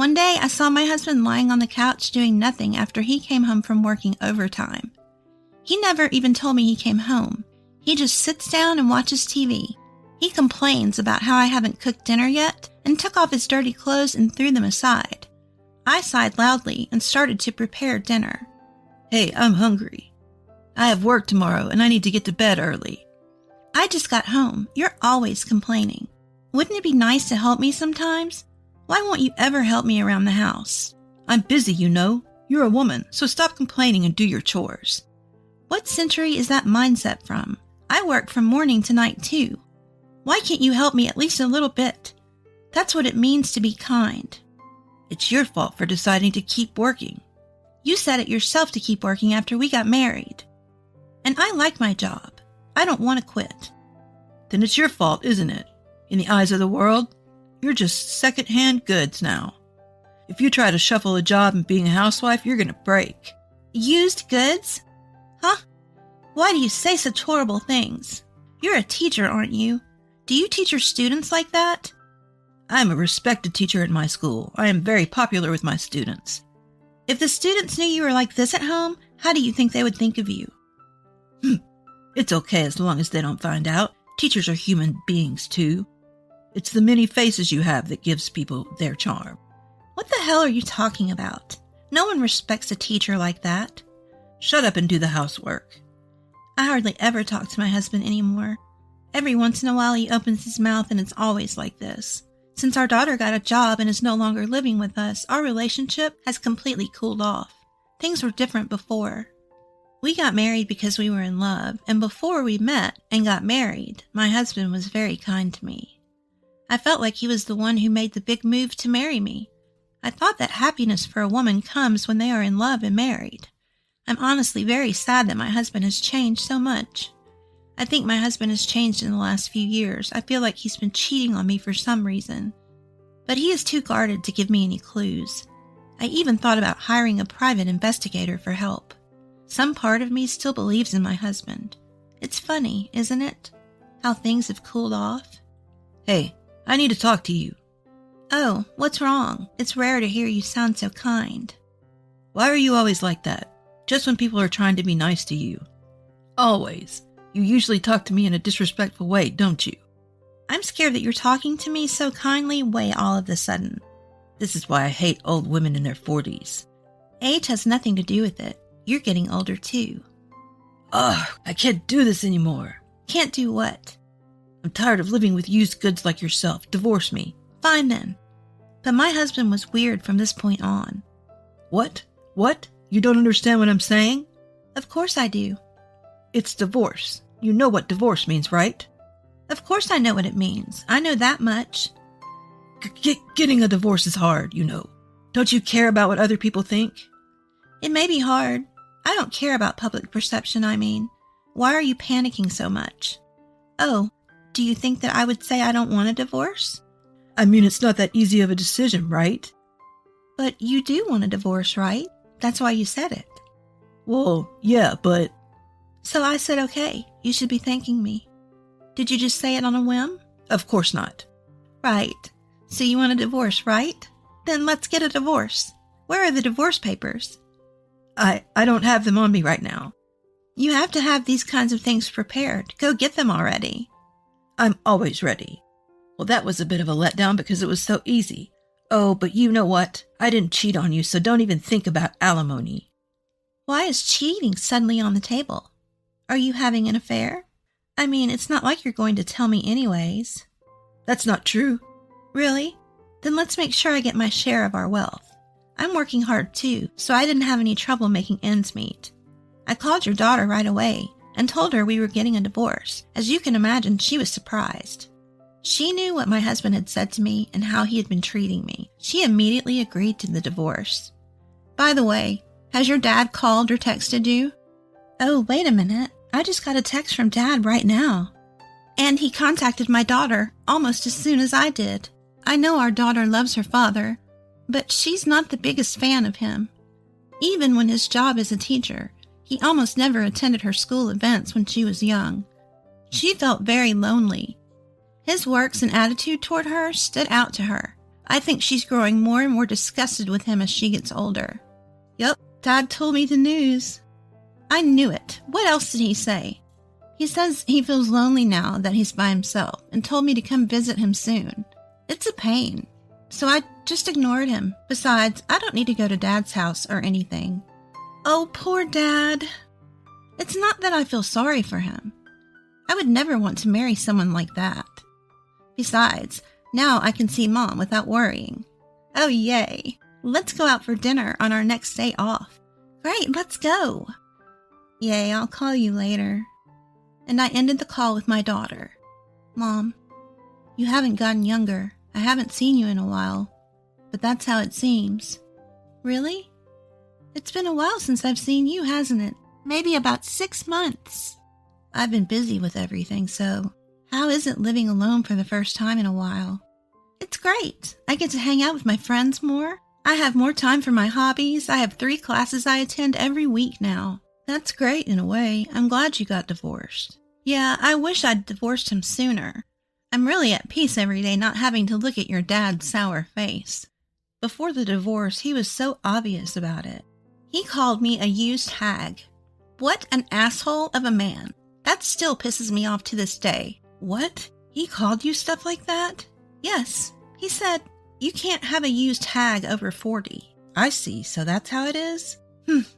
One day, I saw my husband lying on the couch doing nothing after he came home from working overtime. He never even told me he came home. He just sits down and watches TV. He complains about how I haven't cooked dinner yet and took off his dirty clothes and threw them aside. I sighed loudly and started to prepare dinner. Hey, I'm hungry. I have work tomorrow and I need to get to bed early. I just got home. You're always complaining. Wouldn't it be nice to help me sometimes? Why won't you ever help me around the house? I'm busy, you know. You're a woman, so stop complaining and do your chores. What century is that mindset from? I work from morning to night too. Why can't you help me at least a little bit? That's what it means to be kind. It's your fault for deciding to keep working. You said it yourself to keep working after we got married. And I like my job. I don't want to quit. Then it's your fault, isn't it? In the eyes of the world, you're just second-hand goods now. If you try to shuffle a job and being a housewife, you're going to break. Used goods? Huh? Why do you say such horrible things? You're a teacher, aren't you? Do you teach your students like that? I'm a respected teacher at my school. I am very popular with my students. If the students knew you were like this at home, how do you think they would think of you? It's okay as long as they don't find out. Teachers are human beings too. It's the many faces you have that gives people their charm. What the hell are you talking about? No one respects a teacher like that. Shut up and do the housework. I hardly ever talk to my husband anymore. Every once in a while he opens his mouth and it's always like this. Since our daughter got a job and is no longer living with us, our relationship has completely cooled off. Things were different before. We got married because we were in love, and before we met and got married, my husband was very kind to me. I felt like he was the one who made the big move to marry me. I thought that happiness for a woman comes when they are in love and married. I'm honestly very sad that my husband has changed so much. I think my husband has changed in the last few years. I feel like he's been cheating on me for some reason. But he is too guarded to give me any clues. I even thought about hiring a private investigator for help. Some part of me still believes in my husband. It's funny, isn't it? How things have cooled off. Hey, I need to talk to you. Oh, what's wrong? It's rare to hear you sound so kind. Why are you always like that? Just when people are trying to be nice to you. Always. You usually talk to me in a disrespectful way, don't you? I'm scared that you're talking to me so kindly way all of a sudden. This is why I hate old women in their 40s. Age has nothing to do with it. You're getting older too. Ugh, I can't do this anymore. Can't do what? I'm tired of living with used goods like yourself. Divorce me. Fine then. But my husband was weird from this point on. What? What? You don't understand what I'm saying? Of course I do. It's divorce. You know what divorce means, right? Of course I know what it means. I know that much. Getting a divorce is hard, you know. Don't you care about what other people think? It may be hard. I don't care about public perception, I mean. Why are you panicking so much? Oh, do you think that I would say I don't want a divorce? I mean, it's not that easy of a decision, right? But you do want a divorce, right? That's why you said it. Well, yeah, but... So I said, okay, you should be thanking me. Did you just say it on a whim? Of course not. Right. So you want a divorce, right? Then let's get a divorce. Where are the divorce papers? I don't have them on me right now. You have to have these kinds of things prepared. Go get them already. I'm always ready. Well, that was a bit of a letdown because it was so easy. Oh, but you know what? I didn't cheat on you, so don't even think about alimony. Why is cheating suddenly on the table? Are you having an affair? I mean, it's not like you're going to tell me anyways. That's not true. Really? Then let's make sure I get my share of our wealth. I'm working hard too, so I didn't have any trouble making ends meet. I called your daughter right away and told her we were getting a divorce. As you can imagine, she was surprised. She knew what my husband had said to me and how he had been treating me. She immediately agreed to the divorce. By the way, has your dad called or texted you? Oh, wait a minute. I just got a text from Dad right now. And he contacted my daughter almost as soon as I did. I know our daughter loves her father, but she's not the biggest fan of him. Even when his job as a teacher, he almost never attended her school events when she was young. She felt very lonely. His works and attitude toward her stood out to her. I think she's growing more and more disgusted with him as she gets older. Yup, Dad told me the news. I knew it. What else did he say? He says he feels lonely now that he's by himself and told me to come visit him soon. It's a pain. So I just ignored him. Besides, I don't need to go to Dad's house or anything. Oh, poor Dad. It's not that I feel sorry for him. I would never want to marry someone like that. Besides, now I can see Mom without worrying. Oh, yay. Let's go out for dinner on our next day off. Great, let's go. Yay, I'll call you later. And I ended the call with my daughter. Mom, you haven't gotten younger. I haven't seen you in a while, but that's how it seems. Really? It's been a while since I've seen you, hasn't it? Maybe about 6 months. I've been busy with everything, so how is it living alone for the first time in a while? It's great. I get to hang out with my friends more. I have more time for my hobbies. I have 3 classes I attend every week now. That's great in a way. I'm glad you got divorced. Yeah, I wish I'd divorced him sooner. I'm really at peace every day not having to look at your dad's sour face. Before the divorce, he was so obvious about it. He called me a used hag. What an asshole of a man. That still pisses me off to this day. What? He called you stuff like that? Yes. He said, you can't have a used hag over 40. I see, so that's how it is?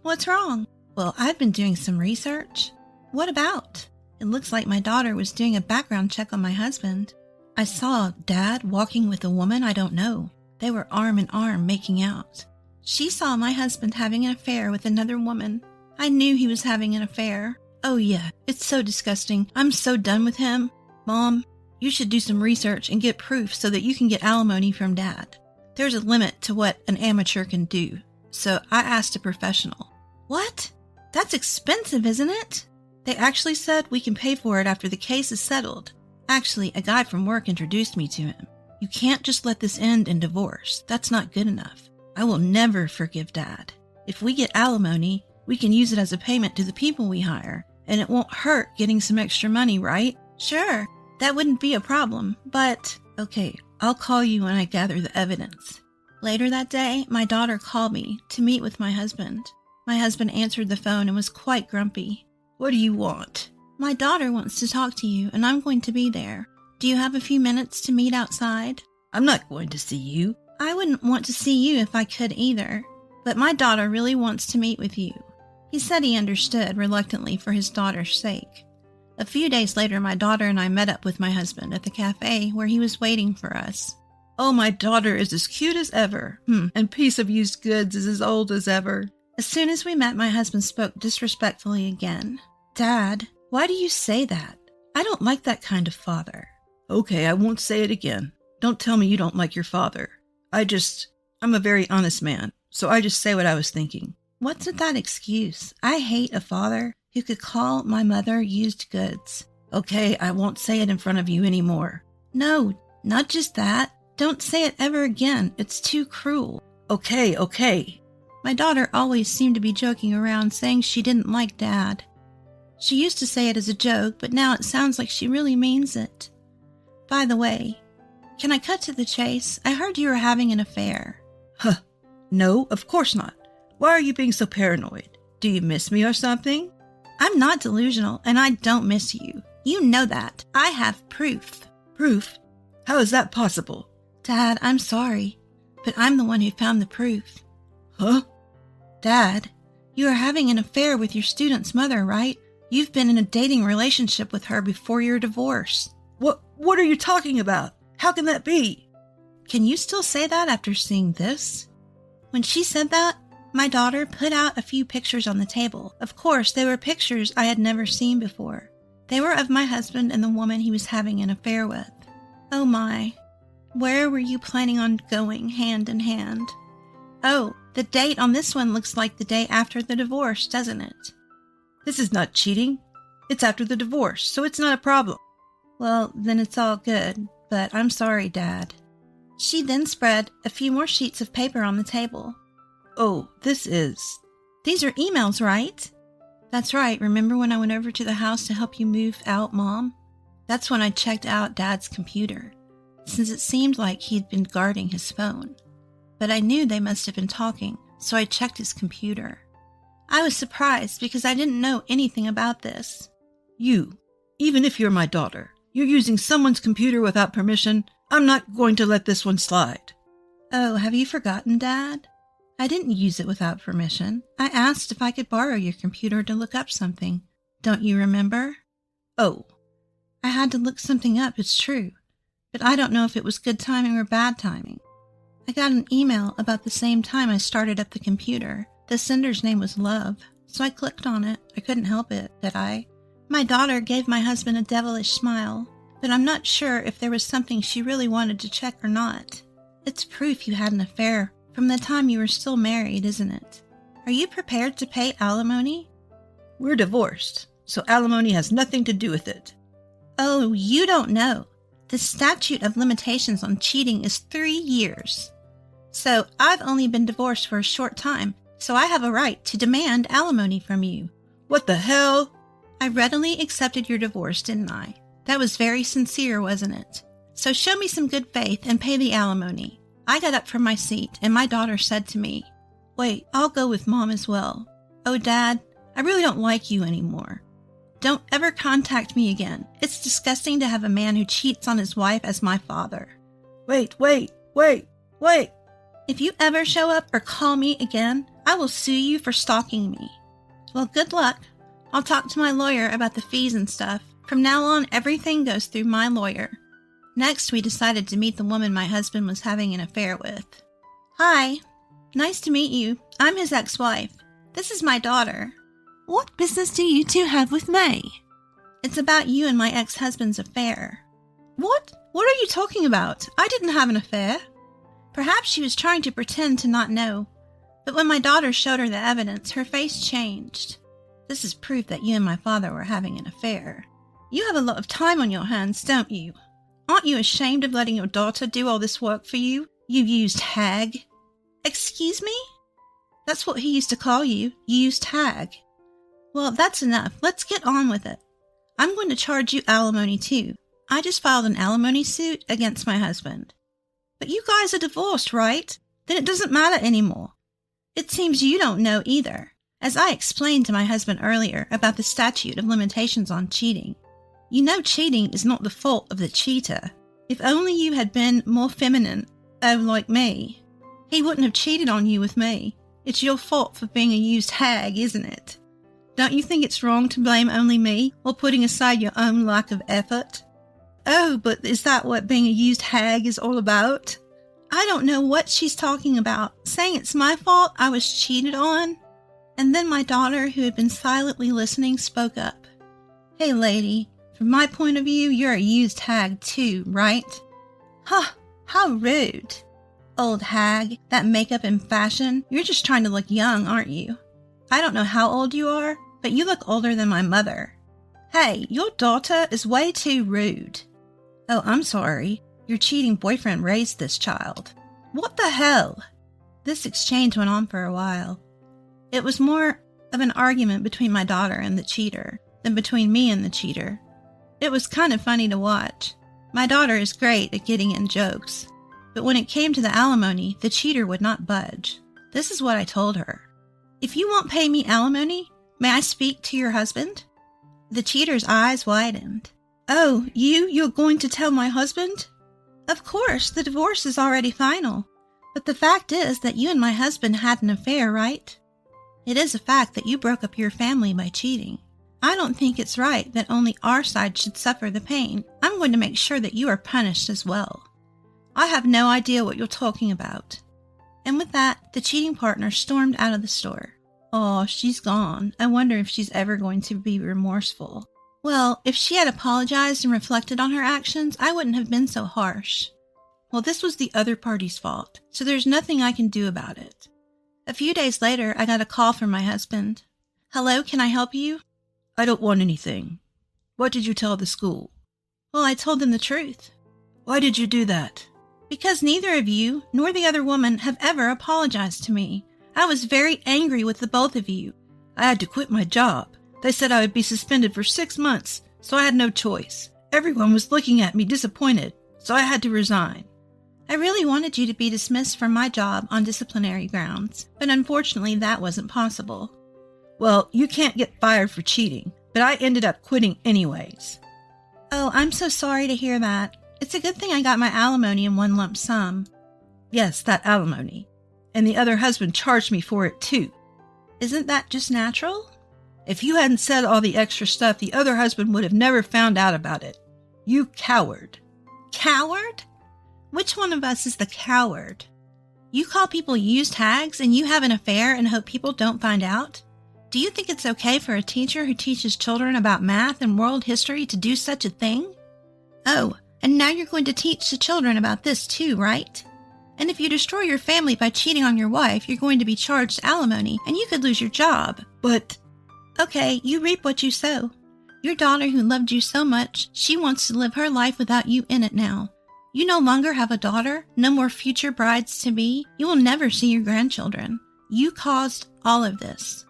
What's wrong? Well, I've been doing some research. What about? It looks like my daughter was doing a background check on my husband. I saw Dad walking with a woman I don't know. They were arm in arm making out. She saw my husband having an affair with another woman. I knew he was having an affair. Oh yeah, it's so disgusting. I'm so done with him. Mom, you should do some research and get proof so that you can get alimony from Dad. There's a limit to what an amateur can do, so I asked a professional. What? That's expensive, isn't it? They actually said we can pay for it after the case is settled. Actually, a guy from work introduced me to him. You can't just let this end in divorce. That's not good enough. I will never forgive Dad. If we get alimony, we can use it as a payment to the people we hire, and it won't hurt getting some extra money, right? Sure, that wouldn't be a problem, but... Okay, I'll call you when I gather the evidence. Later that day, my daughter called me to meet with my husband. My husband answered the phone and was quite grumpy. What do you want? My daughter wants to talk to you, and I'm going to be there. Do you have a few minutes to meet outside? I'm not going to see you. I wouldn't want to see you if I could either, but my daughter really wants to meet with you. He said he understood reluctantly for his daughter's sake. A few days later, my daughter and I met up with my husband at the cafe where he was waiting for us. Oh, my daughter is as cute as ever. And piece of used goods is as old as ever. As soon as we met, my husband spoke disrespectfully again. Dad, why do you say that? I don't like that kind of father. Okay, I won't say it again. Don't tell me you don't like your father. I'm a very honest man, so I just say what I was thinking. What's with that excuse? I hate a father who could call my mother used goods. Okay, I won't say it in front of you anymore. No, not just that. Don't say it ever again. It's too cruel. Okay. My daughter always seemed to be joking around, saying she didn't like Dad. She used to say it as a joke, but now it sounds like she really means it. By the way, can I cut to the chase? I heard you were having an affair. No, of course not. Why are you being so paranoid? Do you miss me or something? I'm not delusional, and I don't miss you. You know that. I have proof. Proof? How is that possible? Dad, I'm sorry, but I'm the one who found the proof. Huh? Dad, you are having an affair with your student's mother, right? You've been in a dating relationship with her before your divorce. What are you talking about? How can that be? Can you still say that after seeing this? When she said that, my daughter put out a few pictures on the table. Of course, they were pictures I had never seen before. They were of my husband and the woman he was having an affair with. Oh my. Where were you planning on going hand in hand? Oh, the date on this one looks like the day after the divorce, doesn't it? This is not cheating. It's after the divorce, so it's not a problem. Well, then it's all good, but I'm sorry, Dad. She then spread a few more sheets of paper on the table. Oh, these are emails, right? That's right. Remember when I went over to the house to help you move out, Mom? That's when I checked out Dad's computer. since it seemed like he'd been guarding his phone. But I knew they must have been talking, so I checked his computer. I was surprised because I didn't know anything about this. You, even if you're my daughter, you're using someone's computer without permission. I'm not going to let this one slide. Oh, have you forgotten, Dad? I didn't use it without permission. I asked if I could borrow your computer to look up something. Don't you remember? Oh. I had to look something up, it's true. But I don't know if it was good timing or bad timing. I got an email about the same time I started up the computer. The sender's name was Love, so I clicked on it. I couldn't help it, did I? My daughter gave my husband a devilish smile, but I'm not sure if there was something she really wanted to check or not. It's proof you had an affair from the time you were still married, isn't it? Are you prepared to pay alimony? We're divorced, so alimony has nothing to do with it. Oh, you don't know. The statute of limitations on cheating is 3 years. So I've only been divorced for a short time, so I have a right to demand alimony from you. What the hell? I readily accepted your divorce, didn't I? That was very sincere, wasn't it? So show me some good faith and pay the alimony. I got up from my seat, and my daughter said to me, "Wait, I'll go with Mom as well. Oh, Dad, I really don't like you anymore. Don't ever contact me again. It's disgusting to have a man who cheats on his wife as my father." Wait. If you ever show up or call me again, I will sue you for stalking me. Well, good luck. I'll talk to my lawyer about the fees and stuff. From now on, everything goes through my lawyer. Next, we decided to meet the woman my husband was having an affair with. Hi. Nice to meet you. I'm his ex-wife. This is my daughter. What business do you two have with me? It's about you and my ex-husband's affair. What? What are you talking about? I didn't have an affair. Perhaps she was trying to pretend to not know, but when my daughter showed her the evidence, her face changed. This is proof that you and my father were having an affair. You have a lot of time on your hands, don't you? Aren't you ashamed of letting your daughter do all this work for you, you used hag? Excuse me? That's what he used to call you, used hag. Well, that's enough. Let's get on with it. I'm going to charge you alimony too. I just filed an alimony suit against my husband. But you guys are divorced, right? Then it doesn't matter anymore. It seems you don't know either. As I explained to my husband earlier about the statute of limitations on cheating, you know cheating is not the fault of the cheater. If only you had been more feminine, like me, he wouldn't have cheated on you with me. It's your fault for being a used hag, isn't it? Don't you think it's wrong to blame only me while putting aside your own lack of effort? Oh, but is that what being a used hag is all about? I don't know what she's talking about, saying it's my fault I was cheated on. And then my daughter, who had been silently listening, spoke up. Hey lady, from my point of view, you're a used hag too, right? Huh, how rude. Old hag, that makeup and fashion, you're just trying to look young, aren't you? I don't know how old you are, but you look older than my mother. Hey, your daughter is way too rude. Oh, I'm sorry. Your cheating boyfriend raised this child. What the hell? This exchange went on for a while. It was more of an argument between my daughter and the cheater than between me and the cheater. It was kind of funny to watch. My daughter is great at getting in jokes, but when it came to the alimony, the cheater would not budge. This is what I told her. If you won't pay me alimony, may I speak to your husband? The cheater's eyes widened. Oh, you're going to tell my husband? Of course, the divorce is already final. But the fact is that you and my husband had an affair, right? It is a fact that you broke up your family by cheating. I don't think it's right that only our side should suffer the pain. I'm going to make sure that you are punished as well. I have no idea what you're talking about. And with that, the cheating partner stormed out of the store. Oh, she's gone. I wonder if she's ever going to be remorseful. Well, if she had apologized and reflected on her actions, I wouldn't have been so harsh. Well, this was the other party's fault, so there's nothing I can do about it. A few days later, I got a call from my husband. Hello, can I help you? I don't want anything. What did you tell the school? Well, I told them the truth. Why did you do that? Because neither of you nor the other woman have ever apologized to me. I was very angry with the both of you. I had to quit my job. They said I would be suspended for 6 months, so I had no choice. Everyone was looking at me disappointed. so I had to resign. I really wanted you to be dismissed from my job on disciplinary grounds, but unfortunately that wasn't possible. Well, you can't get fired for cheating, but I ended up quitting anyways. Oh, I'm so sorry to hear that. It's a good thing I got my alimony in one lump sum. Yes, that alimony. And the other husband charged me for it too. Isn't that just natural? If you hadn't said all the extra stuff, the other husband would have never found out about it. You coward. Coward? Which one of us is the coward? You call people used hags and you have an affair and hope people don't find out? Do you think it's okay for a teacher who teaches children about math and world history to do such a thing? Oh, and now you're going to teach the children about this too, right? And if you destroy your family by cheating on your wife, you're going to be charged alimony and you could lose your job. But... Okay, you reap what you sow. Your daughter who loved you so much, she wants to live her life without you in it now. You no longer have a daughter, no more future brides-to-be. You will never see your grandchildren. You caused all of this.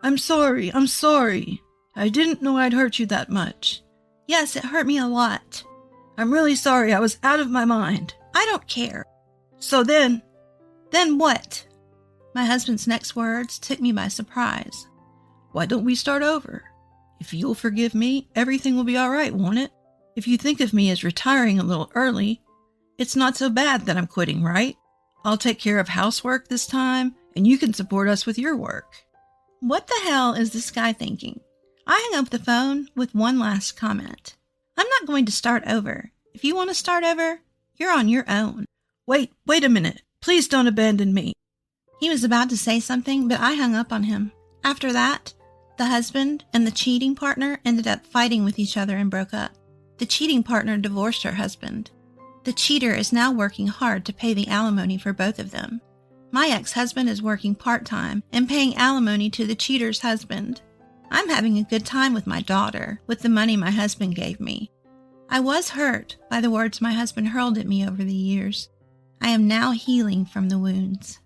I'm sorry. I didn't know I'd hurt you that much. Yes, it hurt me a lot. I'm really sorry. I was out of my mind. I don't care. So then... Then what? My husband's next words took me by surprise. Why don't we start over? If you'll forgive me, everything will be all right, won't it? If you think of me as retiring a little early, it's not so bad that I'm quitting, right? I'll take care of housework this time, and you can support us with your work. What the hell is this guy thinking? I hung up the phone with one last comment. I'm not going to start over. If you want to start over, you're on your own. Wait a minute. Please don't abandon me. He was about to say something, but I hung up on him. After that, the husband and the cheating partner ended up fighting with each other and broke up. The cheating partner divorced her husband. The cheater is now working hard to pay the alimony for both of them. My ex-husband is working part-time and paying alimony to the cheater's husband. I'm having a good time with my daughter with the money my husband gave me. I was hurt by the words my husband hurled at me over the years. I am now healing from the wounds.